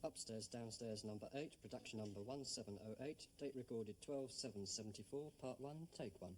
Upstairs, downstairs, number 8, production number 1708, date recorded 12/7/74, part 1, take 1.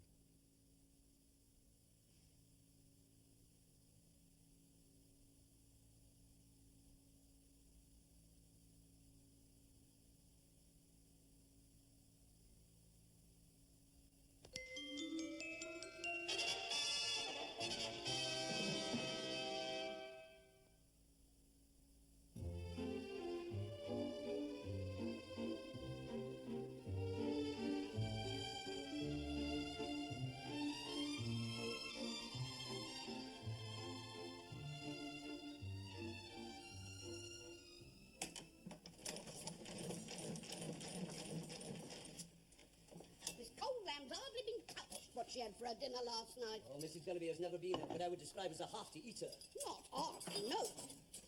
What she had for her dinner last night. Oh, Mrs. Bellamy has never been what I would describe as a hearty eater. Not hearty, no.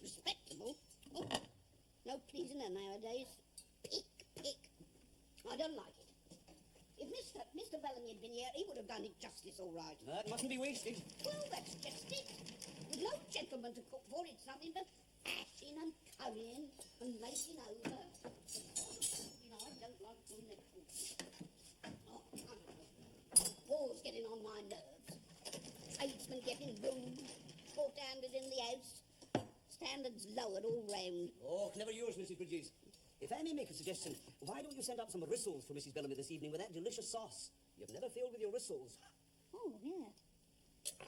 Respectable. Oh, no pleasing her nowadays. Pick. I don't like it. If Mr. Bellamy had been here, he would have done it justice all right. That mustn't be wasted. Well, that's just it. With no gentleman to cook for, it's nothing but ashing and currying and making over. You know, I don't like doing the cooking. Oh, I don't know. War's getting on my nerves. Tradesmen getting rude, short-handed in the house. Standards lowered all round. Oh, clever yours, Mrs. Bridges. If I may make a suggestion, why don't you send up some rissoles for Mrs. Bellamy this evening with that delicious sauce? You've never failed with your rissoles. Oh, yeah.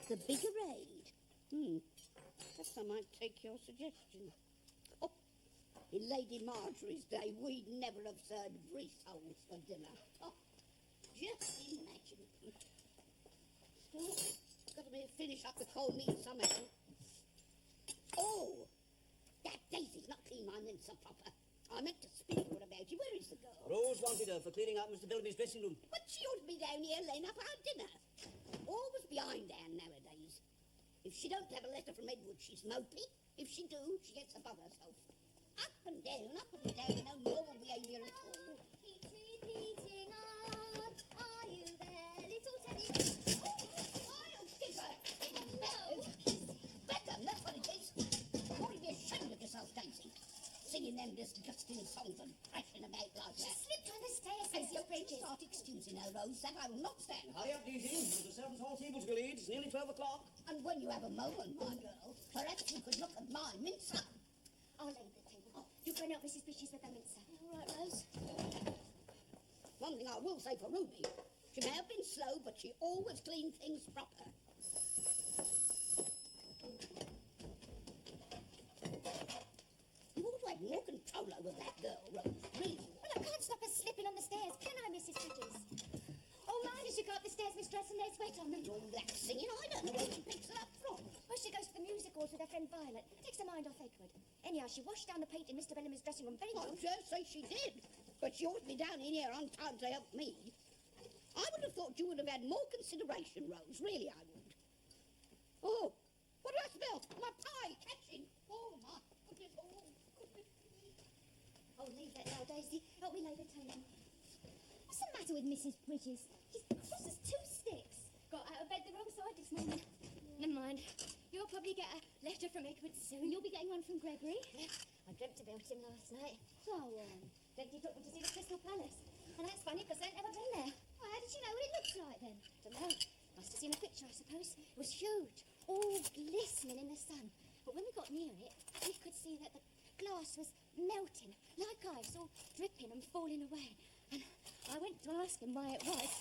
The bigger aid. Perhaps I might take your suggestion. Oh, in Lady Marjorie's day, we'd never have served rissoles for dinner. Oh. Just imagine. Still, got to finish up the cold meat somehow. Oh, that Daisy's not clean my mince so proper. I meant to speak to her about you. Where is the girl? Rose wanted her for cleaning out Mr. Bellamy's dressing room. But she ought to be down here laying up our dinner. Always behindhand nowadays. If she don't have a letter from Edward, she's mopey. If she do, she gets above herself. Up and down, no normal behaviour at all. Peaching on, are you there, little Teddy? I'll give her. No. Beckham, that's what it is. You ought to be ashamed of yourself, Daisy. Singing them disgusting songs and thrashing about like that. She slipped on the stairs, If Mrs. you Bridges. start excusing her, Rose, that I will not stand. Hurry up, Daisy. There's a servants' hall table to be laid. It's nearly 12 o'clock. And when you have a moment, my girl, perhaps you could look at my mince up. I'll lay the table. Oh, you go and help Mrs. Bridges with the mincer. All right, Rose. One thing I will say for Ruby, she may have been slow, but she always cleaned things proper. You ought to have more control over that girl, Rose, really. Well, I can't stop her slipping on the stairs, can I, Mrs. Bridges? Oh, mind as you go up the stairs, Miss Dress, and there's wet on them. And all that singing, I don't know where she picks it up from. Well, she goes to the music halls with her friend Violet. Takes her mind off Edward. Anyhow, she washed down the paint in Mr. Bellamy's dressing room very I well. dare say she did, but she ought to be down in here on time to help me. I would have thought you would have had more consideration, Rose, really I would. Oh, what do I smell? My pie catching. Oh, my goodness, oh, goodness. Oh, leave that now, Daisy. Help me lay the table. What's the matter with Mrs. Bridges? She's cross as two sticks. Got out of bed the wrong side this morning. Never mind. You'll probably get a letter from Edward soon. You'll be getting one from Gregory. Yeah, I dreamt about him last night. Go on. Dreamt he took me to see the Crystal Palace. And that's funny because I've never been there. Well, how did you know what it looks like then? Don't know. Must have seen a picture, I suppose. It was huge, all glistening in the sun. But when we got near it, we could see that the glass was melting, like ice, all dripping and falling away. And I went to ask him why it was.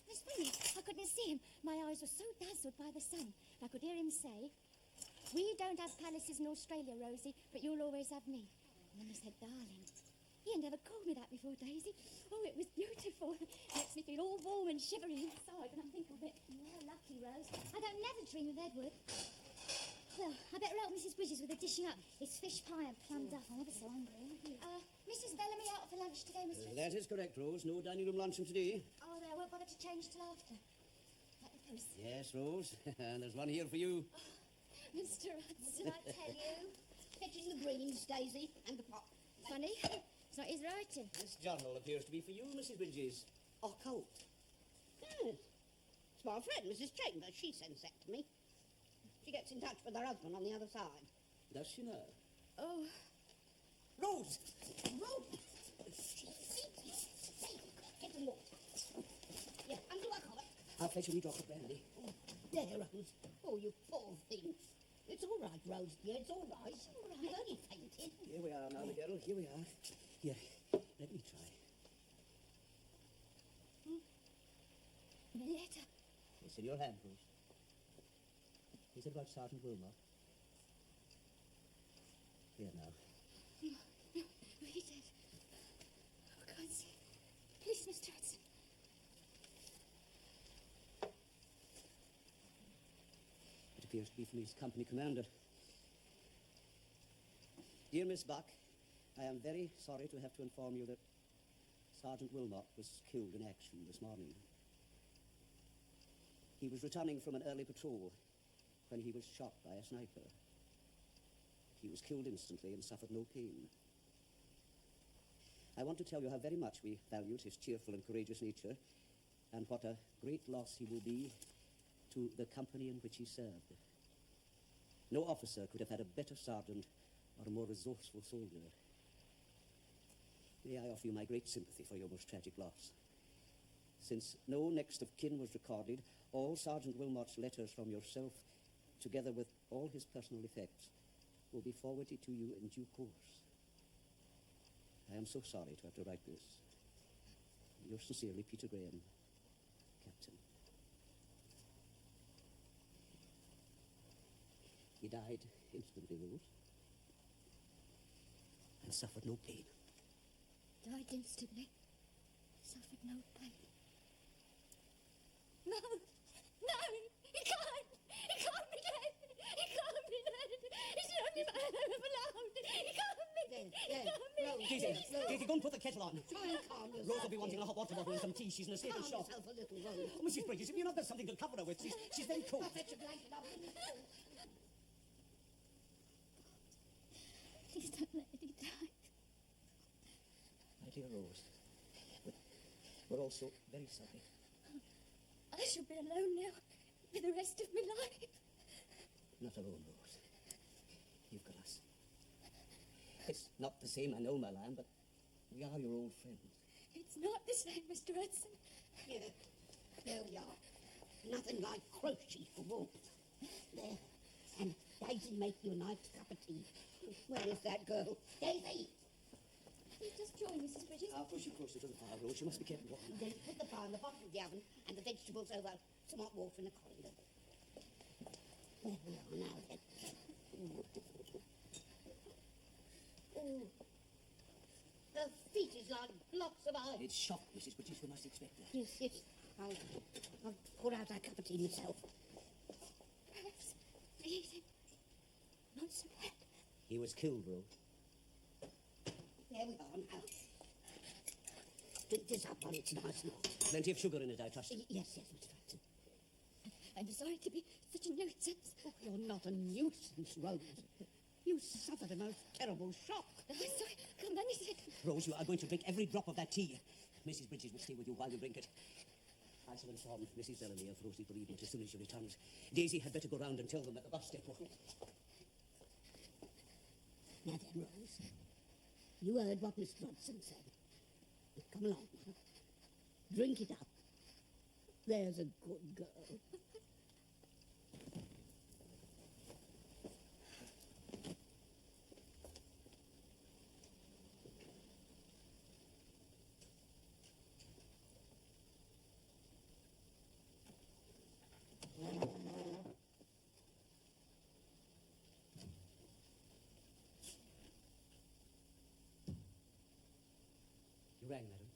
It was funny, I couldn't see him. My eyes were so dazzled by the sun. And I could hear him say, "We don't have palaces in Australia, Rosie, but you'll always have me." And then he said, "Darling." He had never called me that before, Daisy. Oh, it was beautiful. Makes me feel all warm and shivery inside when I think of it. You're lucky, Rose. I don't never dream of Edward. Well, I better help Mrs. Bridges with the dishing up. It's fish pie and plum duff. I'm ever so hungry. Mrs. Bellamy out for lunch today, Mr. That is correct, Rose. No dining room luncheon today. Oh, there, I won't bother to change till after. Like the post. Yes, Rose. And there's one here for you. Mr. Hudson, I tell you. Fetching the greens, Daisy, and the pot. Funny. It's not his writing. This journal appears to be for you, Mrs. Bridges. Occult. Yes. It's my friend, Mrs. Chambers. She sends that to me. She gets in touch with her husband on the other side. Does she now? Oh, Rose! Rope! Get some water. Yeah, undo our collar. I'll fetch a wee drop of brandy. Oh, there, Rose. Oh, you poor thing. It's all right, Rose, dear. It's all right. You've only fainted. Here we are now, my girl. Here we are. Here, let me try. A letter. It's in your hand, Rose. Is it about Sergeant Wilmot? Here now. No, read it. Oh, God's sake. Please, Mr. Hudson. It appears to be from his company commander. Dear Miss Buck, I am very sorry to have to inform you that Sergeant Wilmot was killed in action this morning. He was returning from an early patrol when he was shot by a sniper. He was killed instantly and suffered no pain. I want to tell you how very much we valued his cheerful and courageous nature, and what a great loss he will be to the company in which he served. No officer could have had a better sergeant or a more resourceful soldier. May I offer you my great sympathy for your most tragic loss. Since no next of kin was recorded, all Sergeant Wilmot's letters from yourself, together with all his personal effects, will be forwarded to you in due course. I am so sorry to have to write this. Yours sincerely, Peter Graham, Captain. He died instantly, Rose, and suffered no pain. Died instantly. Suffered no pain. No! No! He can't! He can't be dead! He can't be dead! He's the only man I ever loved! He can't be! There, Rose, Daisy, go and put the kettle on. try and calm yourself. Rose will be wanting a hot water bottle and some tea. She's in a state of Calm shock. yourself a little, Rose. Oh, Mrs. Bridges, if you know there's something to cover her with, she's very cold. I'll fetch a blanket up in the hall. Please don't let Eddie die. My dear Rose, we're also very sorry. I shall be alone now for the rest of my life. Not alone, Rose. You've got us. It's not the same, I know, my lamb, but we are your old friends. It's not the same, Mr. Hudson. Here, there we are. Nothing like crochet for warmth. There. And Daisy, make you a nice cup of tea. Where is that girl? Daisy! You just join Mrs. Bridges. I'll push you closer to the fire, Rose. You must be kept warm. Then put the fire in the bottom of the oven and the vegetables over some hot water in the corridor. There we are now, then. Oh. Her feet is like blocks of ice. It's shock, Mrs. Bridges. We must expect that. Yes, yes. I'll pour out that cup of tea myself. Perhaps bleeding. Not so bad. He was killed, Rose. There we are now. Drink this up while it's nice and hot. Plenty of sugar in it, I trust. Yes, yes, Mr. Hudson. I'm sorry to be such a nuisance. Oh, you're not a nuisance, Rose. You suffered a most terrible shock. I'm sorry. Come on, he said. Rose, you are going to drink every drop of that tea. Mrs. Bridges will stay with you while you drink it. I shall inform Mrs. Bellamy of Rosie's bereavement as soon as she returns. Daisy had better go round and tell them at the bus depot. Now then, Rose, you heard what Mr. Hudson said. Come along. Drink it up. There's a good girl. You rang, madam.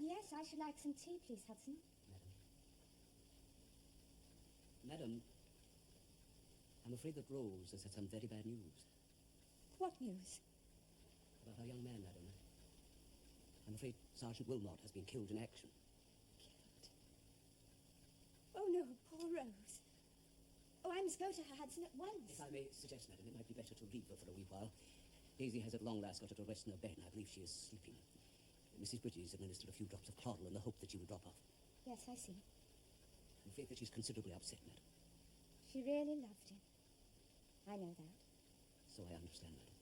Yes, I should like some tea, please, Hudson. Madam, I'm afraid that Rose has had some very bad news What news? about our young man, madam. I'm afraid Sergeant Wilmot has been killed in action. Oh, no, poor Rose. Oh, I must go to her, Hudson, at once. If I may suggest, madam, it might be better to leave her for a wee while. Daisy has at long last got her to rest in her bed, and I believe she is sleeping. Mrs. Bridges administered a few drops of chloral in the hope that she would drop off. Yes, I see. I'm afraid that she's considerably upset, madam. She really loved him. I know that. So I understand, madam.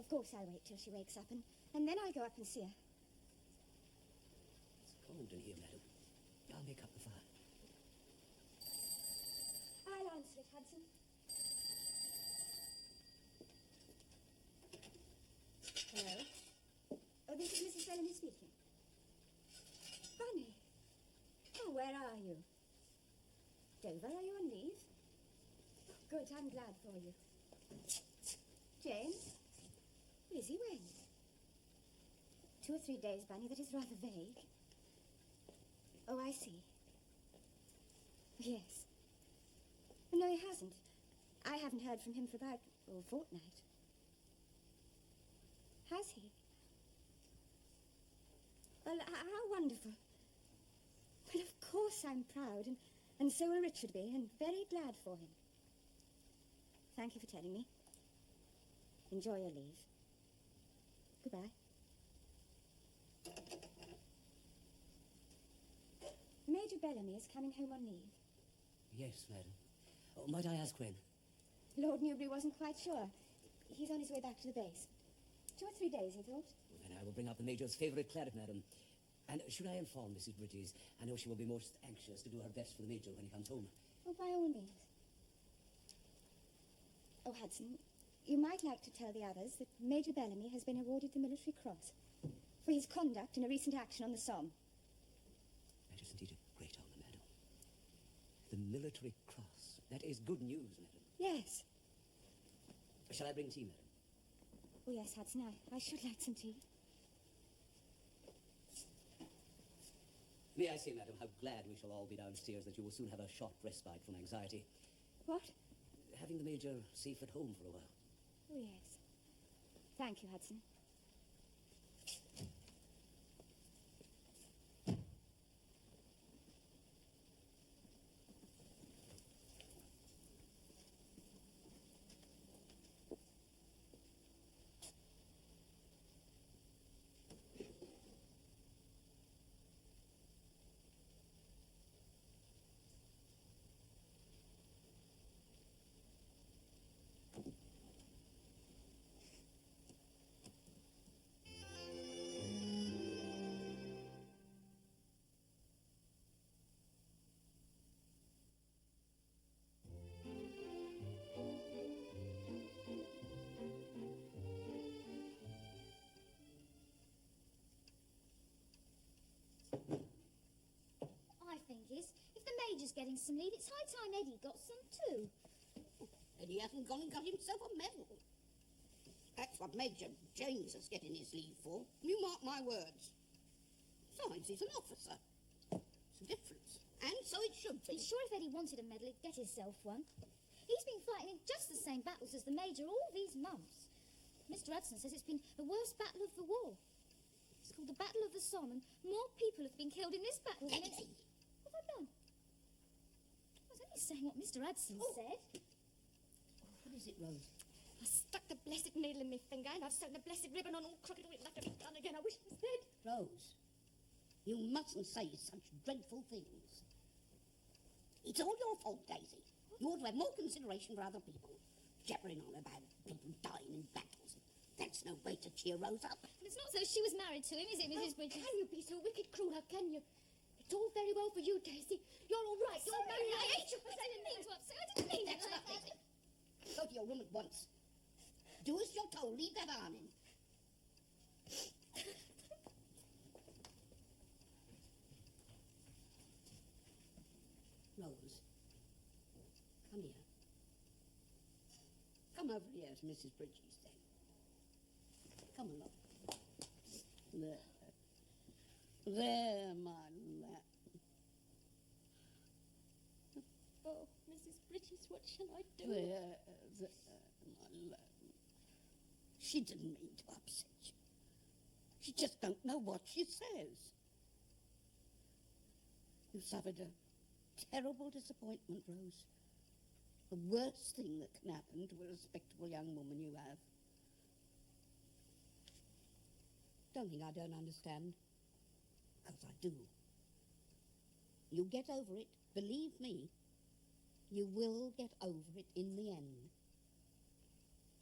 Of course I'll wait till she wakes up, and then I'll go up and see her. It's cold in here, madam. I'll make up the fire. I'll answer it, Hudson. Hello? Oh, this is Mrs. Bellamy speaking. Bunny. Oh, where are you? Dover, are you on leave? Good, I'm glad for you. James? Is he when? 2 or 3 days, Bunny, that is rather vague. Oh, I see. Yes. No, he hasn't. I haven't heard from him for about a fortnight. Has he? Well, how wonderful. Well, of course I'm proud, and so will Richard be, and very glad for him. Thank you for telling me. Enjoy your leave. Goodbye. Major Bellamy is coming home on leave. Yes, madam. Oh, might I ask when? Lord Newbury wasn't quite sure. He's on his way back to the base. 2 or 3 days, he thought. Well, then I will bring up the Major's favourite claret, madam. And should I inform Mrs. Bridges? I know she will be most anxious to do her best for the Major when he comes home. Oh, by all means. Oh, Hudson, you might like to tell the others that Major Bellamy has been awarded the Military Cross for his conduct in a recent action on the Somme. That is indeed a great honour, madam. The Military Cross. That is good news, madam. Yes. Shall I bring tea, madam? Oh, yes, Hudson, I should like some tea. May I say, madam, how glad we shall all be downstairs that you will soon have a short respite from anxiety. What? Having the Major safe at home for a while. Oh, yes. Thank you, Hudson. I think if the Major's getting some leave, it's high time Eddie got some too. Eddie hasn't gone and got himself a medal. That's what Major James is getting his leave for. You mark my words. Besides, he's an officer. It's a difference. And so it should be. I'm sure if Eddie wanted a medal, he'd get himself one. He's been fighting in just the same battles as the Major all these months. Mr. Hudson says it's been the worst battle of the war. It's called the Battle of the Somme, and more people have been killed in this battle than in... What have I done? I was only saying what Mr. Hudson said. What is it, Rose? I stuck the blessed needle in my finger, and I've sewn the blessed ribbon on all crooked, and it'll have to be done again. I wish it was dead. Rose, you mustn't say such dreadful things. It's all your fault, Daisy. You ought to have more consideration for other people. Jabbering on about people dying in battles. That's no way to cheer Rose up. And it's not so she was married to him, is it, Mrs. Bridges? Can you be so wicked cruel? How can you? It's all very well for you, Daisy. You're all right. You're Sorry, married. I hate you. I didn't mean to upset. I didn't mean That's it like nothing. that. Go to your room at once. Do as you're told. Leave that arm in. Rose, come here. Come over here to Mrs. Bridges, then. Come along. There. There, my lad. Oh, Mrs. Bridges, what shall I do? There, my lad. She didn't mean to upset you. She just don't know what she says. You suffered a terrible disappointment, Rose. The worst thing that can happen to a respectable young woman you have. Don't think I don't understand. Because I do. You get over it, believe me. You will get over it in the end.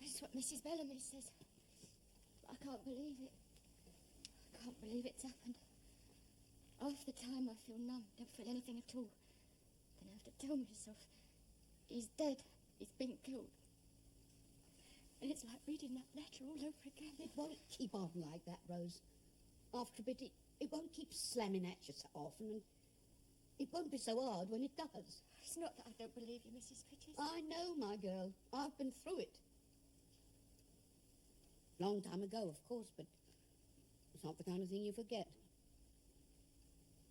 That's what Mrs. Bellamy says. I can't believe it. I can't believe it's happened. Half the time I feel numb, don't feel anything at all. Then I have to tell myself, he's dead, he's been killed. And it's like reading that letter all over again. It won't keep on like that, Rose. After a bit, it won't keep slamming at you so often, and it won't be so hard when it does. It's not that I don't believe you, Mrs. Bridges. I know, my girl. I've been through it. Long time ago, of course, but it's not the kind of thing you forget.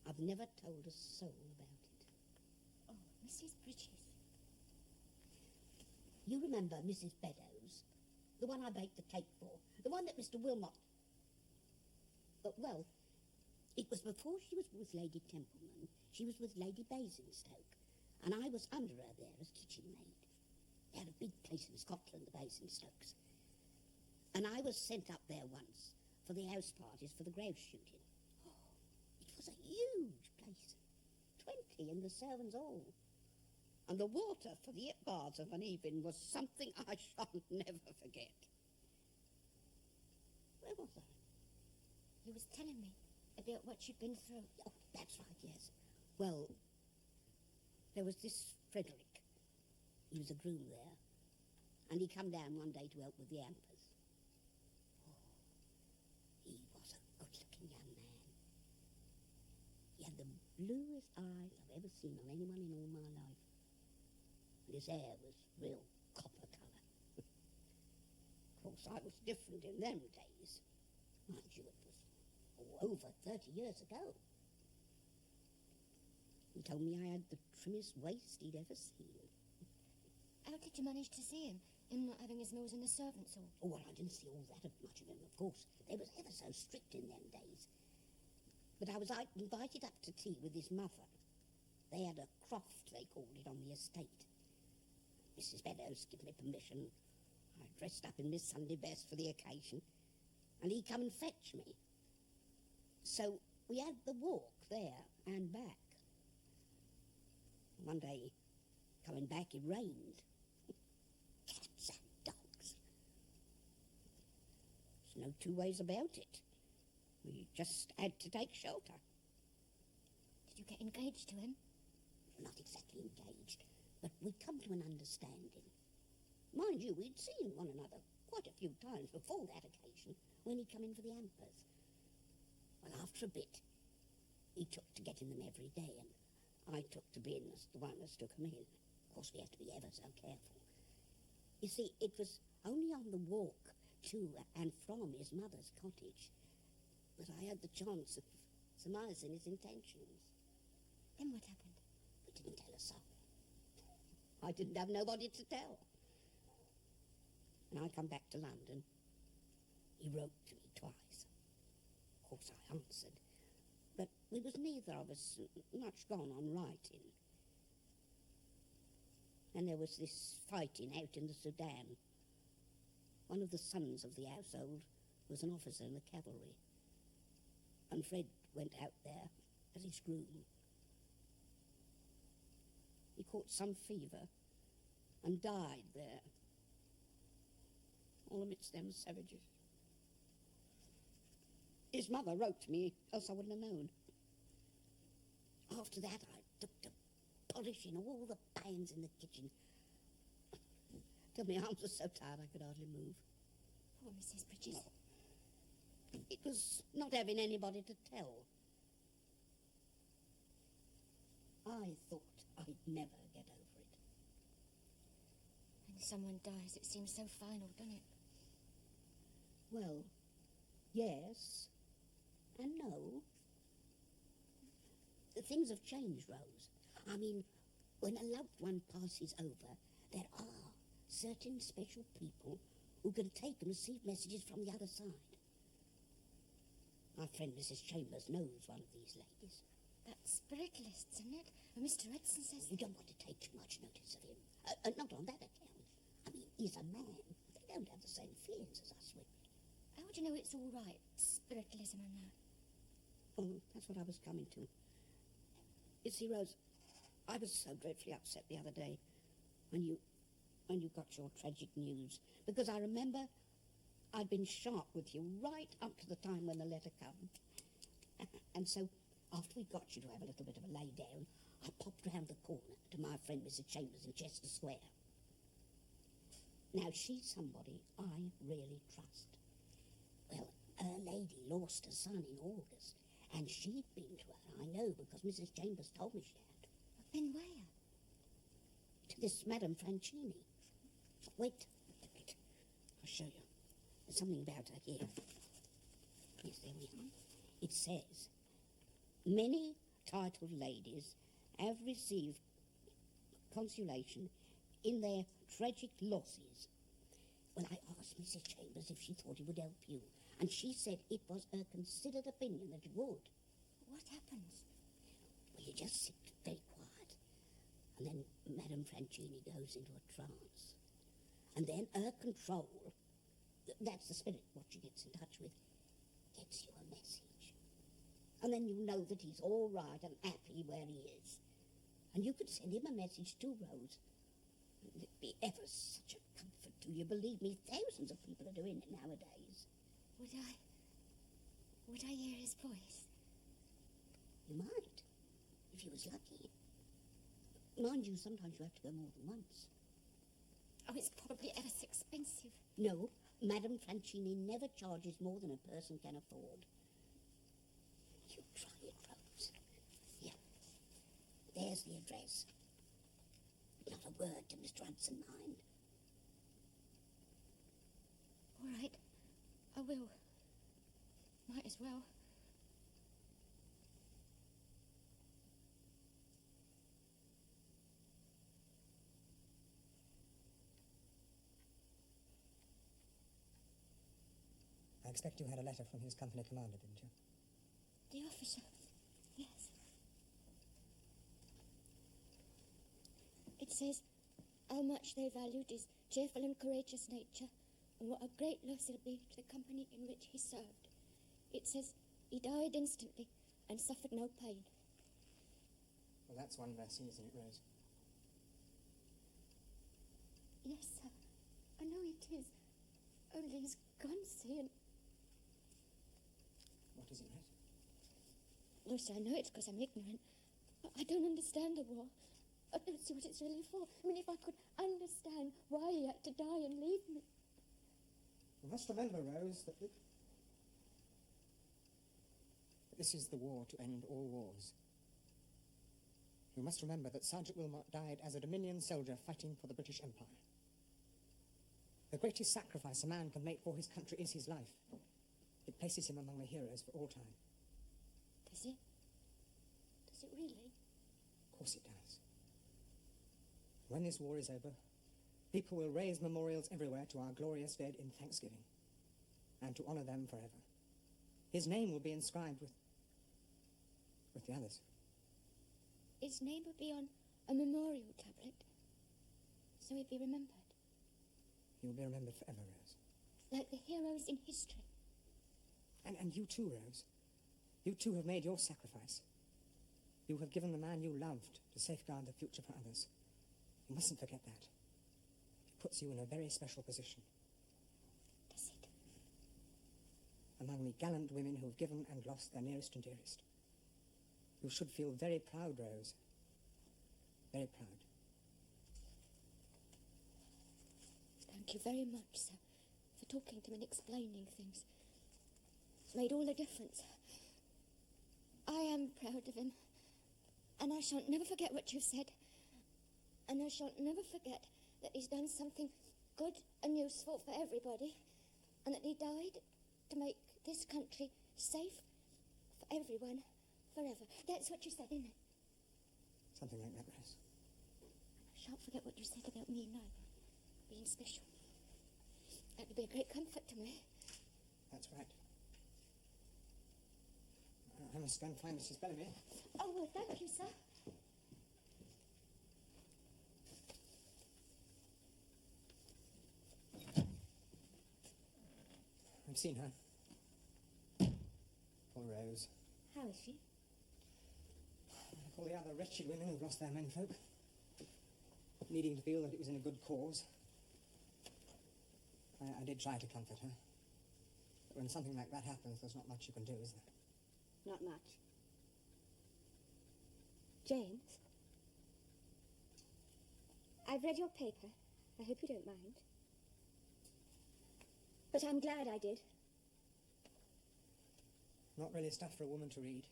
I've never told a soul about it. Oh, Mrs. Bridges. You remember Mrs. Beddoes? The one I baked the cake for? The one that Mr. Wilmot... well, it was before she was with Lady Templeman. She was with Lady Basingstoke, and I was under her there as kitchen maid. They had a big place in Scotland, the Basingstokes. And I was sent up there once for the house parties for the grouse shooting. Oh, it was a huge place. 20 in the servants' hall. And the water for the baths of an evening was something I shall never forget. Where was I? You was telling me about what you'd been through. Oh, that's right, yes. Well, there was this Frederick. He was a groom there. And he come down one day to help with the hampers. Oh, he was a good-looking young man. He had the bluest eyes I've ever seen on anyone in all my life. And his hair was real copper colour. Of course, I was different in them days. Mind you, it was over 30 years ago. He told me I had the trimmest waist he'd ever seen. How did you manage to see him? Him not having his nose in the servants' hall? Oh, well, I didn't see all that much of him, of course. They was ever so strict in them days. But I was invited up to tea with his mother. They had a croft, they called it, on the estate. Mrs. Beddoes gave me permission. I dressed up in my Sunday best for the occasion, and he come and fetch me. So we had the walk there and back. One day, coming back, it rained. Cats and dogs. There's no two ways about it. We just had to take shelter. Did you get engaged to him? Not exactly engaged, but we'd come to an understanding. Mind you, we'd seen one another quite a few times before that occasion when he come in for the hampers. Well, after a bit, he took to getting them every day, and I took to being the one that took them in. Of course, we had to be ever so careful. You see, it was only on the walk to and from his mother's cottage that I had the chance of surmising his intentions. Then what happened? He didn't tell us so. I didn't have nobody to tell. When I come back to London, he wrote to me twice. Of course, I answered. But we was neither of us much gone on writing. And there was this fighting out in the Sudan. One of the sons of the household was an officer in the cavalry. And Fred went out there as his groom. He caught some fever and died there, all amidst them savages. His mother wrote to me, else I wouldn't have known. After that, I took to polishing all the pans in the kitchen, till my arms were so tired I could hardly move. Poor Mrs. Bridges. No. It was not having anybody to tell. I thought I'd never get over it. When someone dies, it seems so final, doesn't it? Well, yes and no. Things have changed, Rose. I mean, when a loved one passes over, there are certain special people who can take and receive messages from the other side. My friend Mrs. Chambers knows one of these ladies. That's spiritualists, isn't it? Mr. Edson says... You don't want to take too much notice of him. Not on that account. I mean, he's a man. They don't have the same feelings as us women. How would you know it's all right, spiritualism and that? Oh, that's what I was coming to. You see, Rose, I was so dreadfully upset the other day when you got your tragic news, because I remember I'd been sharp with you right up to the time when the letter come. And so, after we got you to have a little bit of a lay down, I popped round the corner to my friend Mrs. Chambers in Chester Square. Now, she's somebody I really trust. Well, her lady lost her son in August, and she'd been to her, I know, because Mrs. Chambers told me she had. Been where? To this Madame Francini. Wait a bit. I'll show you. There's something about her here. Yes, there we are. It says, many titled ladies have received consolation in their tragic losses. Well, I asked Mrs. Chambers if she thought it would help you, and she said it was her considered opinion that it would. What happens? Well, you just sit very quiet, and then Madame Francini goes into a trance. And then her control, that's the spirit, what she gets in touch with, gets you a message. And then you know that he's all right and happy where he is. And you could send him a message too, Rose. It'd be ever such a comfort to you. Believe me, thousands of people are doing it nowadays. Would I hear his voice? You might, if you was lucky. Mind you, sometimes you have to go more than once. Oh, it's probably ever so expensive. No, Madame Francini never charges more than a person can afford. You try it, Rose. Here. There's the address. Not a word to Mr. Hudson, mind. All right, I will. Might as well. I expect you had a letter from his company commander, didn't you? The officer, yes. It says how much they valued his cheerful and courageous nature, and what a great loss it'll be to the company in which he served. It says he died instantly and suffered no pain. Well, that's one blessing, isn't it, Rose? Yes, sir. I know it is. Only he's gone, see, and... What is it, Rose? No, sir, I know it's because I'm ignorant. I don't understand the war. I don't see what it's really for. I mean, if I could understand why he had to die and leave me... You must remember, Rose, that this is the war to end all wars. You must remember that Sergeant Wilmot died as a Dominion soldier fighting for the British Empire. The greatest sacrifice a man can make for his country is his life. It places him among the heroes for all time. Does it? Does it really? Of course it does. When this war is over, people will raise memorials everywhere to our glorious dead in thanksgiving, and to honour them forever. His name will be inscribed with the others. His name would be on a memorial tablet, so he'd be remembered. He will be remembered forever, Rose. Like the heroes in history. And you too, Rose. You too have made your sacrifice. You have given the man you loved to safeguard the future for others. You mustn't forget that. It puts you in a very special position. Does it? Among the gallant women who have given and lost their nearest and dearest. You should feel very proud, Rose. Very proud. Thank you very much, sir, for talking to me and explaining things. It's made all the difference. I am proud of him, and I shan't never forget what you've said. And I shan't never forget that he's done something good and useful for everybody, and that he died to make this country safe for everyone, forever. That's what you said, isn't it? Something like that, Rose. I shan't forget what you said about me now, being special. That would be a great comfort to me. That's right. I must go and find Mrs. Bellamy. Oh, well, thank you, sir. I've seen her. Poor Rose. How is she? Like all the other wretched women who've lost their menfolk. Needing to feel that it was in a good cause. I did try to comfort her. When something like that happens, there's not much you can do, is there? Not much. James, I've read your paper. I hope you don't mind. But I'm glad I did. Not really stuff for a woman to read.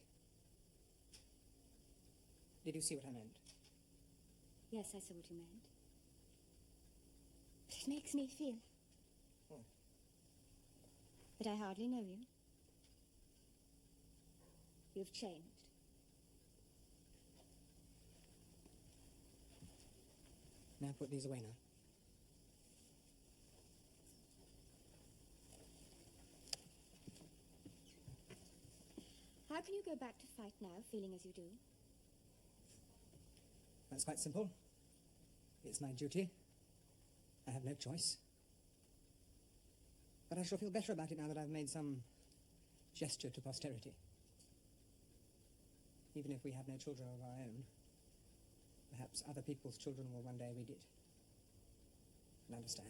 Did you see what I meant? Yes, I saw what you meant. But it makes me feel Oh. that I hardly know you. You've changed. May I put these away now? How can you go back to fight now, feeling as you do? That's quite simple. It's my duty. I have no choice. But I shall feel better about it now that I've made some gesture to posterity. Even if we have no children of our own, perhaps other people's children will one day read it and understand.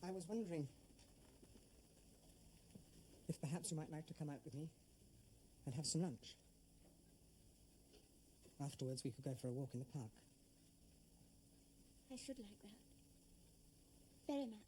I was wondering if perhaps you might like to come out with me and have some lunch. Afterwards, we could go for a walk in the park. I should like that. Very much.